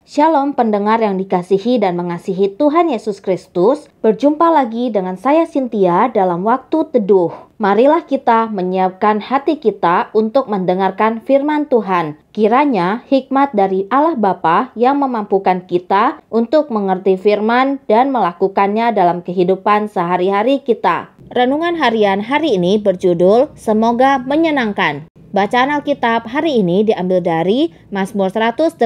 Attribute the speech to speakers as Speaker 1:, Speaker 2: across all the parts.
Speaker 1: Shalom pendengar yang dikasihi dan mengasihi Tuhan Yesus Kristus. Berjumpa lagi dengan saya Cynthia dalam waktu teduh. Marilah kita menyiapkan hati kita untuk mendengarkan firman Tuhan. Kiranya hikmat dari Allah Bapa yang memampukan kita untuk mengerti firman dan melakukannya dalam kehidupan sehari-hari kita. Renungan harian hari ini berjudul Semoga Menyenangkan. Bacaan Alkitab hari ini diambil dari Mazmur 118.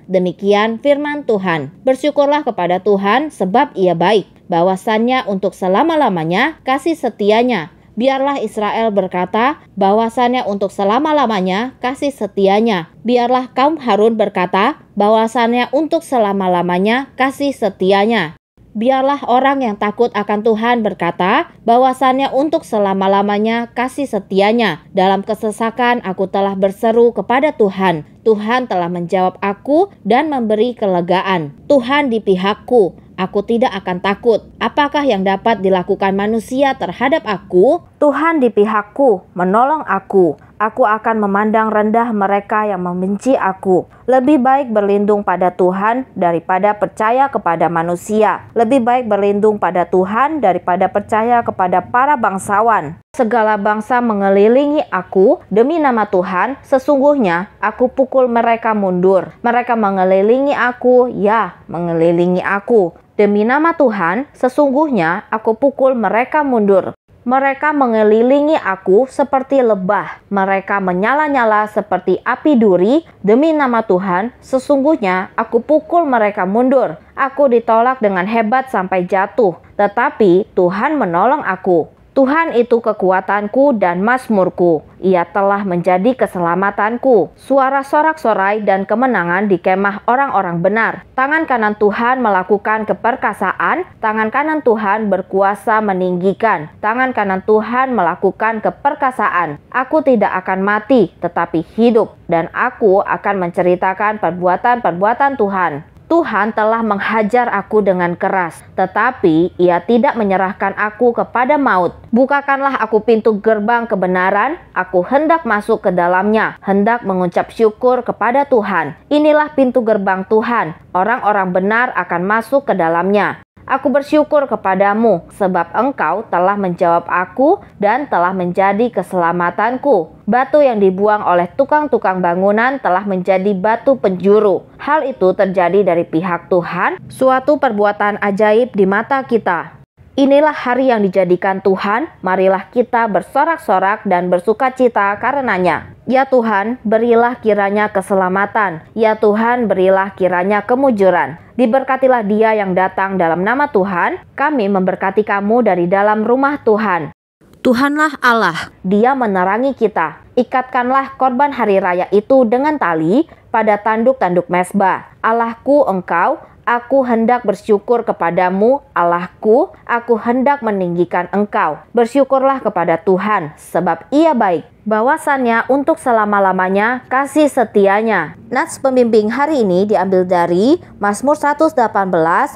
Speaker 1: Demikian firman Tuhan. Bersyukurlah kepada Tuhan sebab Ia baik. Bahwasannya untuk selama-lamanya kasih setianya. Biarlah Israel berkata, bahwasannya untuk selama-lamanya kasih setianya. Biarlah kaum Harun berkata, bahwasannya untuk selama-lamanya kasih setianya. Biarlah orang yang takut akan Tuhan berkata, bahwasannya untuk selama-lamanya kasih setianya. Dalam kesesakan aku telah berseru kepada Tuhan. Tuhan telah menjawab aku dan memberi kelegaan. Tuhan di pihakku, aku tidak akan takut. Apakah yang dapat dilakukan manusia terhadap aku? Tuhan di pihakku, menolong aku. Aku akan memandang rendah mereka yang membenci aku. Lebih baik berlindung pada Tuhan daripada percaya kepada manusia. Lebih baik berlindung pada Tuhan daripada percaya kepada para bangsawan. Segala bangsa mengelilingi aku demi nama Tuhan, sesungguhnya aku pukul mereka mundur. Mereka mengelilingi aku, ya, mengelilingi aku. Demi nama Tuhan, sesungguhnya aku pukul mereka mundur. Mereka mengelilingi aku seperti lebah. Mereka menyala-nyala seperti api duri. Demi nama Tuhan, sesungguhnya aku pukul mereka mundur. Aku ditolak dengan hebat sampai jatuh. Tetapi Tuhan menolong aku. Tuhan itu kekuatanku dan mazmurku. Ia telah menjadi keselamatanku. Suara sorak-sorai dan kemenangan di kemah orang-orang benar. Tangan kanan Tuhan melakukan keperkasaan. Tangan kanan Tuhan berkuasa meninggikan. Tangan kanan Tuhan melakukan keperkasaan. Aku tidak akan mati, tetapi hidup. Dan aku akan menceritakan perbuatan-perbuatan Tuhan. Tuhan telah menghajar aku dengan keras, tetapi Ia tidak menyerahkan aku kepada maut. Bukakanlah aku pintu gerbang kebenaran, aku hendak masuk ke dalamnya, hendak mengucap syukur kepada Tuhan. Inilah pintu gerbang Tuhan, orang-orang benar akan masuk ke dalamnya. Aku bersyukur kepadamu, sebab engkau telah menjawab aku dan telah menjadi keselamatanku. Batu yang dibuang oleh tukang-tukang bangunan telah menjadi batu penjuru. Hal itu terjadi dari pihak Tuhan, suatu perbuatan ajaib di mata kita. Inilah hari yang dijadikan Tuhan, marilah kita bersorak-sorak dan bersukacita karenanya. Ya Tuhan, berilah kiranya keselamatan. Ya Tuhan, berilah kiranya kemujuran. Diberkatilah dia yang datang dalam nama Tuhan. Kami memberkati kamu dari dalam rumah Tuhan. Tuhanlah Allah, Dia menerangi kita. Ikatkanlah korban hari raya itu dengan tali pada tanduk-tanduk mezbah. Allahku engkau, aku hendak bersyukur kepadamu, Allahku, aku hendak meninggikan engkau. Bersyukurlah kepada Tuhan, sebab Ia baik. Bahwasannya untuk selama-lamanya kasih setianya. Nats pembimbing hari ini diambil dari Mazmur 118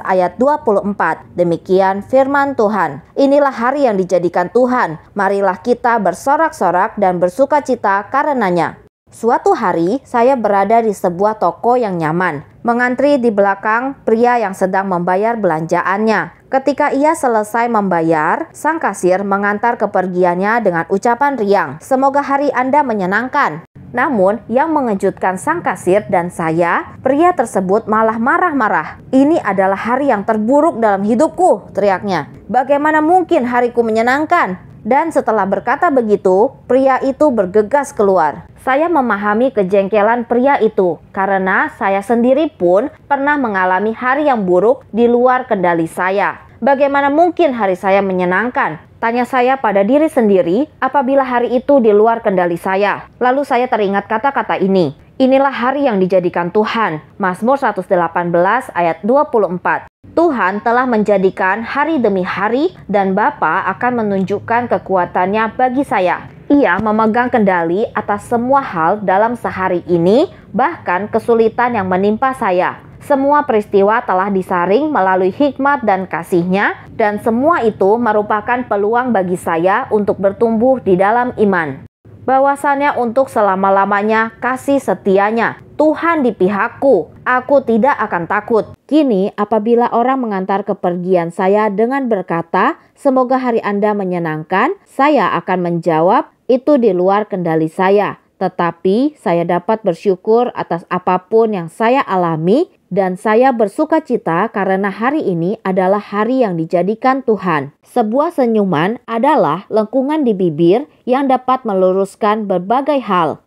Speaker 1: ayat 24. Demikian firman Tuhan. Inilah hari yang dijadikan Tuhan. Marilah kita bersorak-sorak dan bersukacita karenanya. Suatu hari, saya berada di sebuah toko yang nyaman. Mengantri di belakang pria yang sedang membayar belanjaannya. Ketika ia selesai membayar, sang kasir mengantar kepergiannya dengan ucapan riang, "Semoga hari Anda menyenangkan." Namun, yang mengejutkan sang kasir dan saya, pria tersebut malah marah-marah. "Ini adalah hari yang terburuk dalam hidupku," teriaknya. "Bagaimana mungkin hariku menyenangkan?" Dan setelah berkata begitu, pria itu bergegas keluar. Saya memahami kejengkelan pria itu, karena saya sendiri pun pernah mengalami hari yang buruk di luar kendali saya. Bagaimana mungkin hari saya menyenangkan? Tanya saya pada diri sendiri apabila hari itu di luar kendali saya. Lalu saya teringat kata-kata ini. Inilah hari yang dijadikan Tuhan. Mazmur 118 ayat 24. Tuhan telah menjadikan hari demi hari dan Bapa akan menunjukkan kekuatannya bagi saya. Ia memegang kendali atas semua hal dalam sehari ini, bahkan kesulitan yang menimpa saya. Semua peristiwa telah disaring melalui hikmat dan kasih-Nya, dan semua itu merupakan peluang bagi saya untuk bertumbuh di dalam iman. Bahwasannya untuk selama-lamanya kasih setianya. Tuhan di pihakku, aku tidak akan takut. Kini apabila orang mengantar kepergian saya dengan berkata, semoga hari Anda menyenangkan, saya akan menjawab, itu di luar kendali saya. Tetapi saya dapat bersyukur atas apapun yang saya alami dan saya bersuka cita karena hari ini adalah hari yang dijadikan Tuhan. Sebuah senyuman adalah lengkungan di bibir yang dapat meluruskan berbagai hal.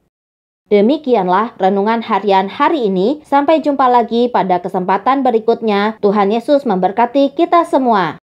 Speaker 1: Demikianlah renungan harian hari ini. Sampai jumpa lagi pada kesempatan berikutnya. Tuhan Yesus memberkati kita semua.